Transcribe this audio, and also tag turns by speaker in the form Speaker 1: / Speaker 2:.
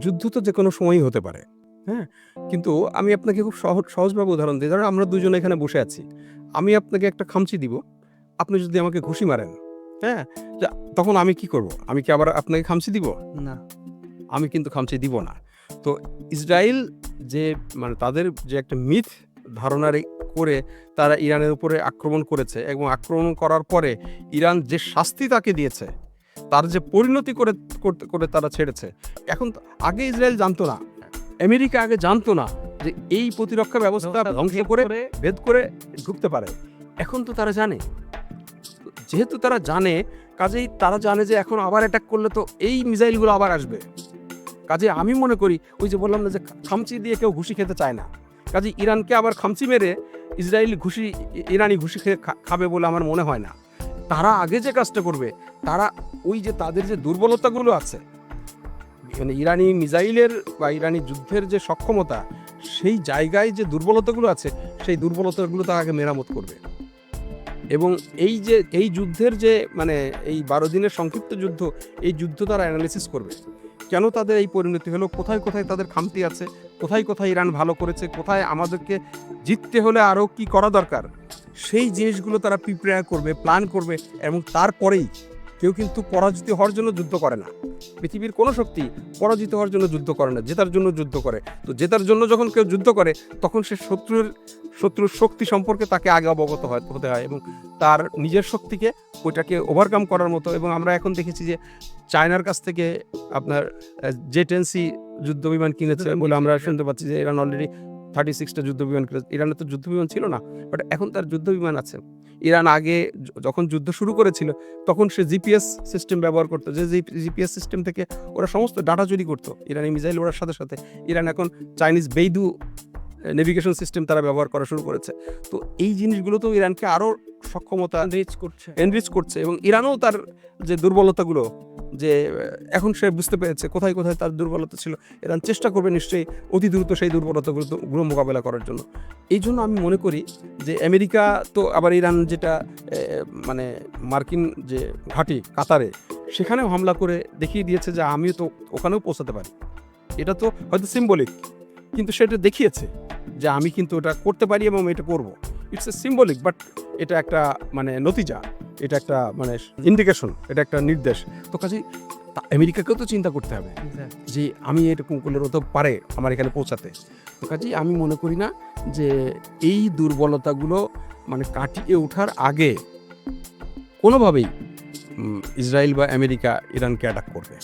Speaker 1: যুদ্ধ তো যেকোনো সময়ই হতে পারে। হ্যাঁ? কিন্তু আমি আপনাকে খুব সহজভাবে উদাহরণ দিই। ধরেন আমরা দুজনে এখানে বসে আছি। আমি আপনাকে একটা খামচি দিব। আপনি যদি আমাকে ঘুষি মারেন, হ্যাঁ? যা তখন আমি কি করব? আমি কি আবার আপনাকে খামচি দিব?
Speaker 2: না।
Speaker 1: আমি কিন্তু খামচি দিব না। তো ইসরায়েল যে মানে তাদের যে একটা মিথ ধারণা করে তারা ইরানের উপরে আক্রমণ করেছে এবং আক্রমণ করার পরে ইরান যে শাস্তি তাকে দিয়েছে, তার যে পরিণতি করে তারা ছেড়েছে। এখন আগে ইসরায়েল জানতো না। আমেরিকা আগে জানতো না যে এই প্রতিরক্ষা ব্যবস্থা ধ্বংস করে ভেদ করে ঢুকতে পারে। এখন তো তারা জানে। যেহেতু তারা জানে, কাজেই তারা জানে যে এখন আবার অ্যাটাক করলে তো এই মিসাইলগুলো আবার আসবে। কাজে আমি মনে করি ওই যে বললাম না যে খামচি দিয়ে কেউ ঘুষি খেতে চায় না। কাজে ইরানকে আবার খামচি মেরে ইসরায়েল ইরানি ঘুষি খেয়ে খাবে বলে আমার মনে হয় না। তারা আগে যে কাজটা করবে, তারা ওই যে তাদের যে দুর্বলতাগুলো আছে, মানে ইরানি মিসাইলের বা ইরানি যুদ্ধের যে সক্ষমতা, সেই জায়গায় যে দুর্বলতাগুলো আছে, সেই দুর্বলতাগুলো তারা আগে মেরামত করবে। এবং এই যুদ্ধের যে মানে এই ১২ দিনের সংক্ষিপ্ত যুদ্ধ, এই যুদ্ধ তারা অ্যানালিসিস করবে। কেন তাদের এই পরিণতি হলো, কোথায় তাদের খামতি আছে, কোথায় ইরান ভালো করেছে, কোথায় আমাদেরকে জিততে হলে আরও কি করা দরকার, সেই জিনিসগুলো তারা প্রিপেয়ার করবে, প্ল্যান করবে। এবং তারপরেই কেউ কিন্তু পরাজিত হওয়ার জন্য যুদ্ধ করে না। পৃথিবীর কোনো শক্তি পরাজিত হওয়ার জন্য যুদ্ধ করে না, জেতার জন্য যুদ্ধ করে। তো জেতার জন্য যখন কেউ যুদ্ধ করে, তখন সে শত্রুর শক্তি সম্পর্কে তাকে আগে অবগত হতে হয় এবং তার নিজের শক্তিকে ওইটাকে ওভারকাম করার মতো। এবং আমরা এখন দেখেছি যে চায়নার কাছ থেকে আপনার জে-10সি যুদ্ধবিমান কিনেছে বলে আমরা শুনতে পাচ্ছি যে ইরান অলরেডি 36টা যুদ্ধবিমান কিনেছে। ইরানের তো যুদ্ধবিমান ছিল না, বাট এখন তার যুদ্ধবিমান আছে। ইরান আগে যখন যুদ্ধ শুরু করেছিল, তখন সে জিপিএস সিস্টেম ব্যবহার করতো, যে জিপিএস সিস্টেম থেকে ওরা সমস্ত ডাটা চুরি করতো। ইরানি মিসাইল ওড়ার সাথে সাথে ইরান এখন চাইনিজ বেইদু নেভিগেশন সিস্টেম তারা ব্যবহার করা শুরু করেছে। তো এই জিনিসগুলো তো ইরানকে আরও সক্ষমতা এনরিচ করছে এবং ইরানও তার যে দুর্বলতাগুলো, যে এখন সে বুঝতে পেরেছে কোথায় তার দুর্বলতা ছিল। ইরান চেষ্টা করবে নিশ্চয়ই অতি দ্রুত সেই দুর্বলতাগুলো মোকাবেলা করার জন্য। এই জন্য আমি মনে করি যে আমেরিকা তো আবার ইরান যেটা মানে মার্কিন যে ঘাঁটি কাতারে, সেখানেও হামলা করে দেখিয়ে দিয়েছে যে আমিও তো ওখানেও পৌঁছাতে পারি। এটা তো হয়তো সিম্বলিক, কিন্তু সেটা দেখিয়েছে যে আমি কিন্তু ওটা করতে পারি এবং এটা করব। ইটস এ সিম্বলিক, বাট এটা একটা মানে নতিজা, এটা একটা মানে ইন্ডিকেশন, এটা একটা নির্দেশ। তো কাজেই আমেরিকাকেও তো চিন্তা করতে হবে যে আমি এরকম করলে তো পারে আমার এখানে পৌঁছাতে। তো কাজেই আমি মনে করি না যে এই দুর্বলতাগুলো মানে কাটিয়ে ওঠার আগে কোনোভাবেই ইসরায়েল বা আমেরিকা ইরানকে অ্যাটাক করবে।